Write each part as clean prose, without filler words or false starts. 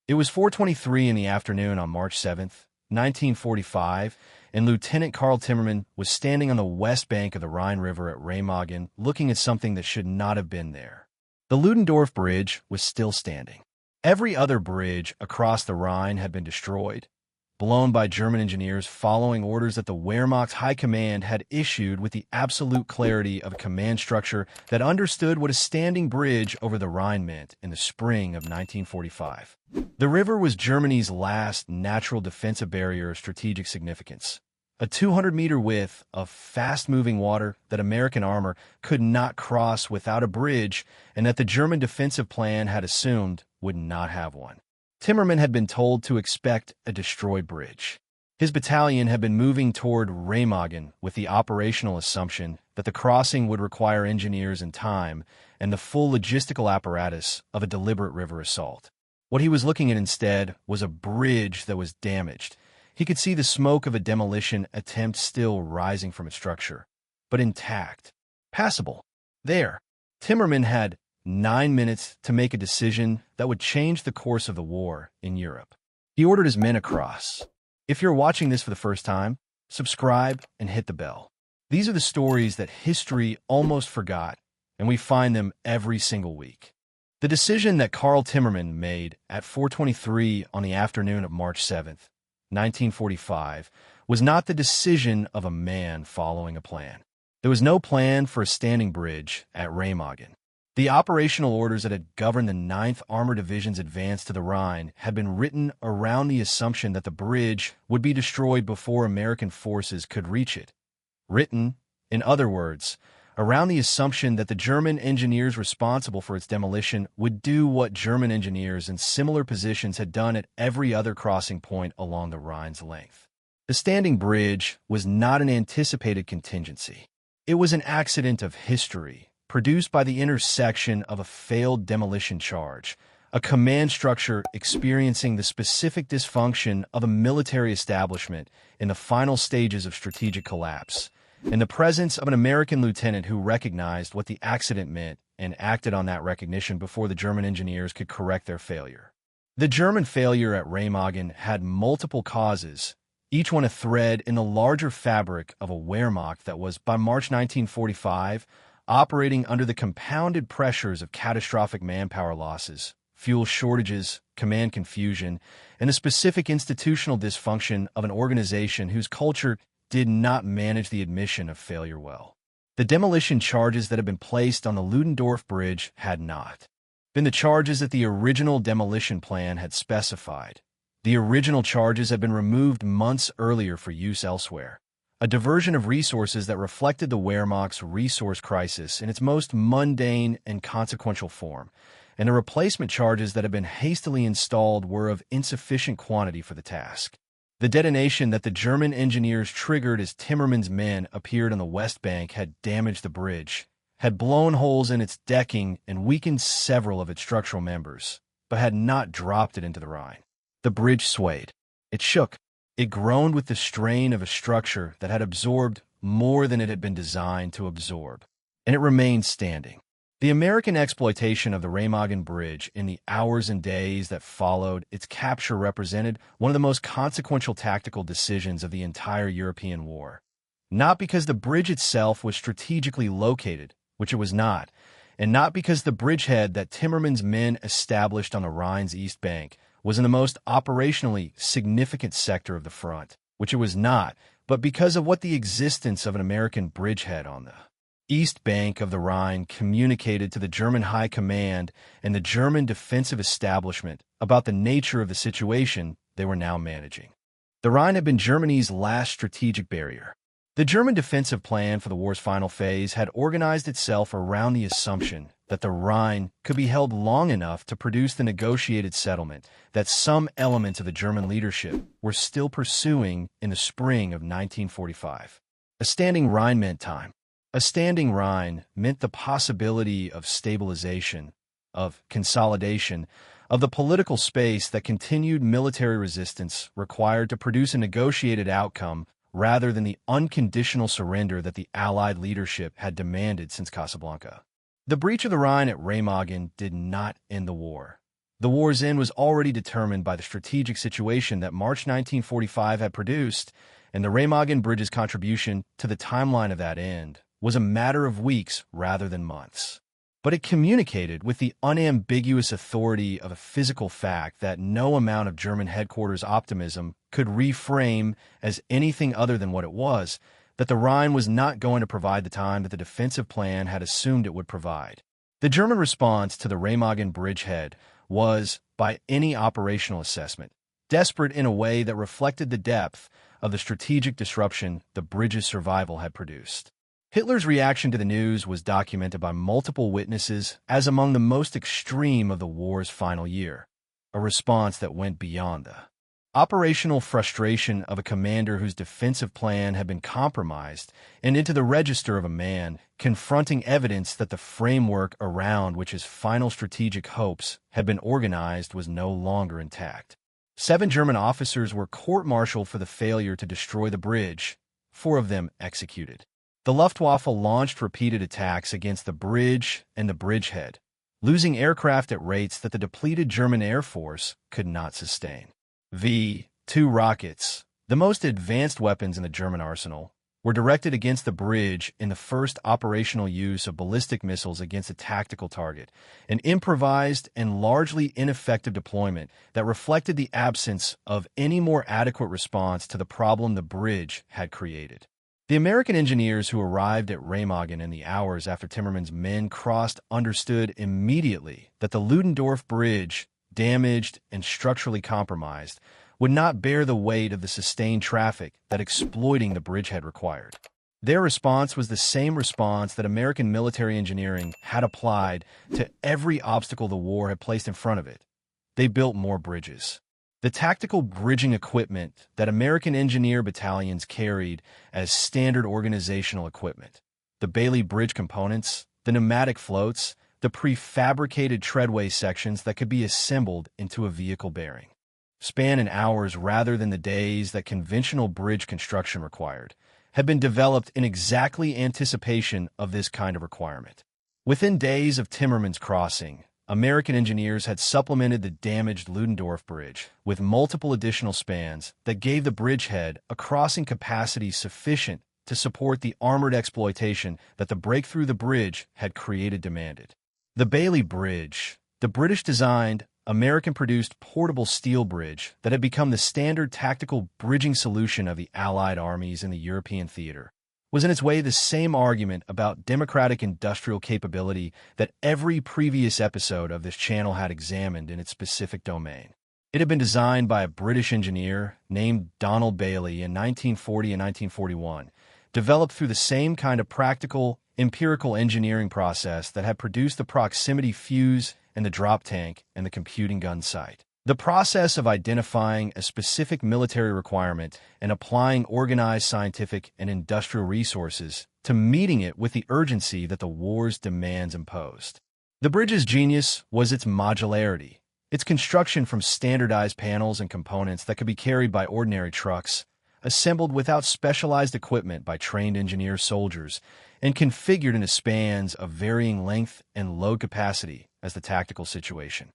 It was 4:23 in the afternoon on March 7th, 1945, and Lieutenant Karl Timmermann was standing on the west bank of the Rhine River at Remagen, looking at something that should not have been there. The Ludendorff Bridge was still standing. Every other bridge across the Rhine had been destroyed, blown by German engineers following orders that the Wehrmacht High Command had issued with the absolute clarity of a command structure that understood what a standing bridge over the Rhine meant in the spring of 1945. The river was Germany's last natural defensive barrier of strategic significance, a 200-meter width of fast-moving water that American armor could not cross without a bridge and that the German defensive plan had assumed would not have one. Timmermann had been told to expect a destroyed bridge. His battalion had been moving toward Remagen with the operational assumption that the crossing would require engineers and time and the full logistical apparatus of a deliberate river assault. What he was looking at instead was a bridge that was damaged. He could see the smoke of a demolition attempt still rising from its structure, but intact, passable. There, Timmermann had 9 minutes to make a decision that would change the course of the war in Europe. He ordered his men across. If you're watching this for the first time, subscribe and hit the bell. These are the stories that history almost forgot, and we find them every single week. The decision that Karl Timmermann made at 4:23 on the afternoon of March 7th, 1945, was not the decision of a man following a plan. There was no plan for a standing bridge at Remagen. The operational orders that had governed the 9th Armored Division's advance to the Rhine had been written around the assumption that the bridge would be destroyed before American forces could reach it. Written, in other words, around the assumption that the German engineers responsible for its demolition would do what German engineers in similar positions had done at every other crossing point along the Rhine's length. The standing bridge was not an anticipated contingency. It was an accident of history, produced by the intersection of a failed demolition charge, a command structure experiencing the specific dysfunction of a military establishment in the final stages of strategic collapse, in the presence of an American lieutenant who recognized what the accident meant and acted on that recognition before the German engineers could correct their failure. The German failure at Remagen had multiple causes, each one a thread in the larger fabric of a Wehrmacht that was, by March 1945, operating under the compounded pressures of catastrophic manpower losses, fuel shortages, command confusion, and the specific institutional dysfunction of an organization whose culture did not manage the admission of failure well. The demolition charges that had been placed on the Ludendorff Bridge had not been the charges that the original demolition plan had specified. The original charges had been removed months earlier for use elsewhere. A diversion of resources that reflected the Wehrmacht's resource crisis in its most mundane and consequential form, and the replacement charges that had been hastily installed were of insufficient quantity for the task. The detonation that the German engineers triggered as Timmermann's men appeared on the west bank had damaged the bridge, had blown holes in its decking and weakened several of its structural members, but had not dropped it into the Rhine. The bridge swayed. It shook. It groaned with the strain of a structure that had absorbed more than it had been designed to absorb, and it remained standing. The American exploitation of the Remagen Bridge in the hours and days that followed its capture represented one of the most consequential tactical decisions of the entire European war. Not because the bridge itself was strategically located, which it was not, and not because the bridgehead that Timmermann's men established on the Rhine's east bank was in the most operationally significant sector of the front, which it was not, but because of what the existence of an American bridgehead on the east bank of the Rhine communicated to the German High Command and the German defensive establishment about the nature of the situation they were now managing. The Rhine had been Germany's last strategic barrier. The German defensive plan for the war's final phase had organized itself around the assumption that the Rhine could be held long enough to produce the negotiated settlement that some elements of the German leadership were still pursuing in the spring of 1945. A standing Rhine meant time. A standing Rhine meant the possibility of stabilization, of consolidation, of the political space that continued military resistance required to produce a negotiated outcome rather than the unconditional surrender that the Allied leadership had demanded since Casablanca. The breach of the Rhine at Remagen did not end the war. The war's end was already determined by the strategic situation that March 1945 had produced, and the Remagen Bridge's contribution to the timeline of that end was a matter of weeks rather than months. But it communicated with the unambiguous authority of a physical fact that no amount of German headquarters optimism could reframe as anything other than what it was, that the Rhine was not going to provide the time that the defensive plan had assumed it would provide. The German response to the Remagen bridgehead was, by any operational assessment, desperate in a way that reflected the depth of the strategic disruption the bridge's survival had produced. Hitler's reaction to the news was documented by multiple witnesses as among the most extreme of the war's final year, a response that went beyond the operational frustration of a commander whose defensive plan had been compromised and into the register of a man confronting evidence that the framework around which his final strategic hopes had been organized was no longer intact. 7 German officers were court-martialed for the failure to destroy the bridge, 4 of them executed. The Luftwaffe launched repeated attacks against the bridge and the bridgehead, losing aircraft at rates that the depleted German Air Force could not sustain. V-2 rockets, the most advanced weapons in the German arsenal, were directed against the bridge in the first operational use of ballistic missiles against a tactical target, an improvised and largely ineffective deployment that reflected the absence of any more adequate response to the problem the bridge had created. The American engineers who arrived at Remagen in the hours after Timmermann's men crossed understood immediately that the Ludendorff Bridge, damaged and structurally compromised, would not bear the weight of the sustained traffic that exploiting the bridgehead required. Their response was the same response that American military engineering had applied to every obstacle the war had placed in front of it. They built more bridges. The tactical bridging equipment that American engineer battalions carried as standard organizational equipment, the Bailey Bridge components, the pneumatic floats, the prefabricated treadway sections that could be assembled into a vehicle bearing, span in hours rather than the days that conventional bridge construction required, had been developed in exactly anticipation of this kind of requirement. Within days of Timmermann's crossing, American engineers had supplemented the damaged Ludendorff Bridge with multiple additional spans that gave the bridgehead a crossing capacity sufficient to support the armored exploitation that the break through the bridge had created demanded. The Bailey Bridge, the British-designed, American-produced portable steel bridge that had become the standard tactical bridging solution of the Allied armies in the European theater, was in its way the same argument about democratic industrial capability that every previous episode of this channel had examined in its specific domain. It had been designed by a British engineer named Donald Bailey in 1940 and 1941, developed through the same kind of practical, empirical engineering process that had produced the proximity fuse and the drop tank and the computing gun sight. The process of identifying a specific military requirement and applying organized scientific and industrial resources to meeting it with the urgency that the war's demands imposed. The bridge's genius was its modularity, its construction from standardized panels and components that could be carried by ordinary trucks, assembled without specialized equipment by trained engineer soldiers, and configured into spans of varying length and load capacity as the tactical situation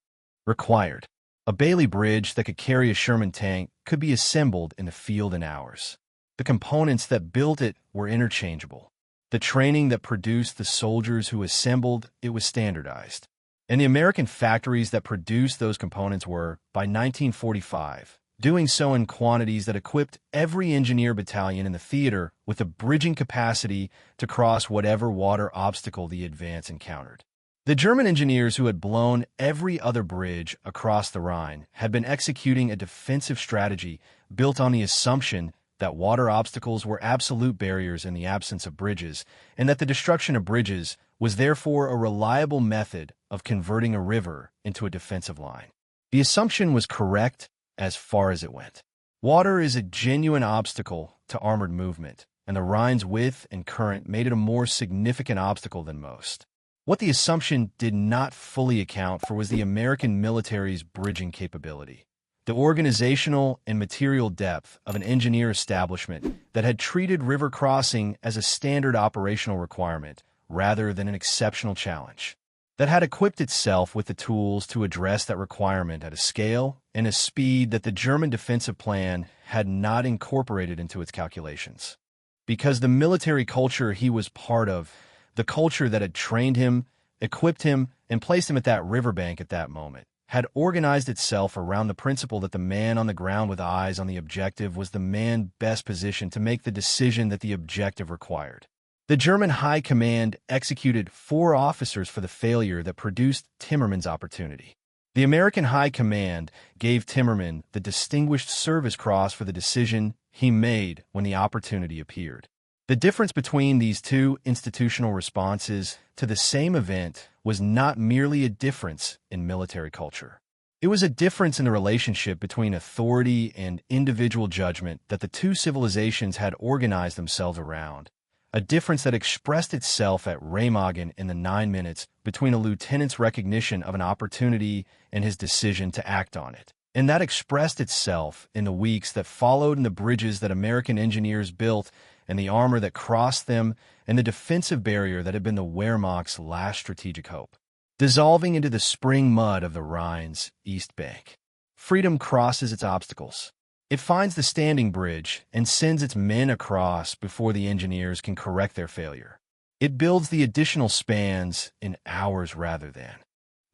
required. A Bailey Bridge that could carry a Sherman tank could be assembled in the field in hours. The components that built it were interchangeable. The training that produced the soldiers who assembled it was standardized. And the American factories that produced those components were, by 1945, doing so in quantities that equipped every engineer battalion in the theater with the bridging capacity to cross whatever water obstacle the advance encountered. The German engineers who had blown every other bridge across the Rhine had been executing a defensive strategy built on the assumption that water obstacles were absolute barriers in the absence of bridges, and that the destruction of bridges was therefore a reliable method of converting a river into a defensive line. The assumption was correct as far as it went. Water is a genuine obstacle to armored movement, and the Rhine's width and current made it a more significant obstacle than most. What the assumption did not fully account for was the American military's bridging capability, the organizational and material depth of an engineer establishment that had treated river crossing as a standard operational requirement rather than an exceptional challenge. that had equipped itself with the tools to address that requirement at a scale and a speed that the German defensive plan had not incorporated into its calculations. Because the military culture he was part of, the culture that had trained him, equipped him, and placed him at that riverbank at that moment, had organized itself around the principle that the man on the ground with eyes on the objective was the man best positioned to make the decision that the objective required. The German High Command executed 4 officers for the failure that produced Timmermann's opportunity. The American High Command gave Timmermann the Distinguished Service Cross for the decision he made when the opportunity appeared. The difference between these two institutional responses to the same event was not merely a difference in military culture. It was a difference in the relationship between authority and individual judgment that the two civilizations had organized themselves around, a difference that expressed itself at Remagen in the 9 minutes between a lieutenant's recognition of an opportunity and his decision to act on it. And that expressed itself in the weeks that followed in the bridges that American engineers built and the armor that crossed them and the defensive barrier that had been the Wehrmacht's last strategic hope. Dissolving into the spring mud of the Rhine's east bank, freedom crosses its obstacles. It finds the standing bridge and sends its men across before the engineers can correct their failure. It builds the additional spans in hours rather than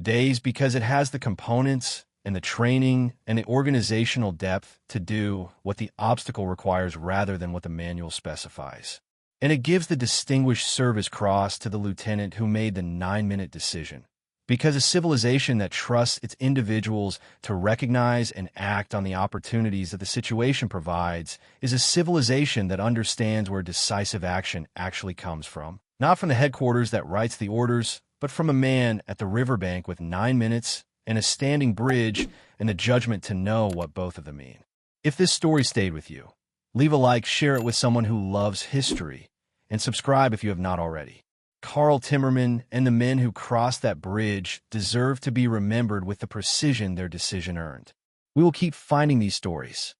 days because it has the components and the training and the organizational depth to do what the obstacle requires rather than what the manual specifies. And it gives the Distinguished Service Cross to the lieutenant who made the 9-minute decision. Because a civilization that trusts its individuals to recognize and act on the opportunities that the situation provides is a civilization that understands where decisive action actually comes from. Not from the headquarters that writes the orders, but from a man at the riverbank with 9 minutes and a standing bridge and the judgment to know what both of them mean. If this story stayed with you, leave a like, share it with someone who loves history, and subscribe if you have not already. Karl Timmermann and the men who crossed that bridge deserve to be remembered with the precision their decision earned. We will keep finding these stories,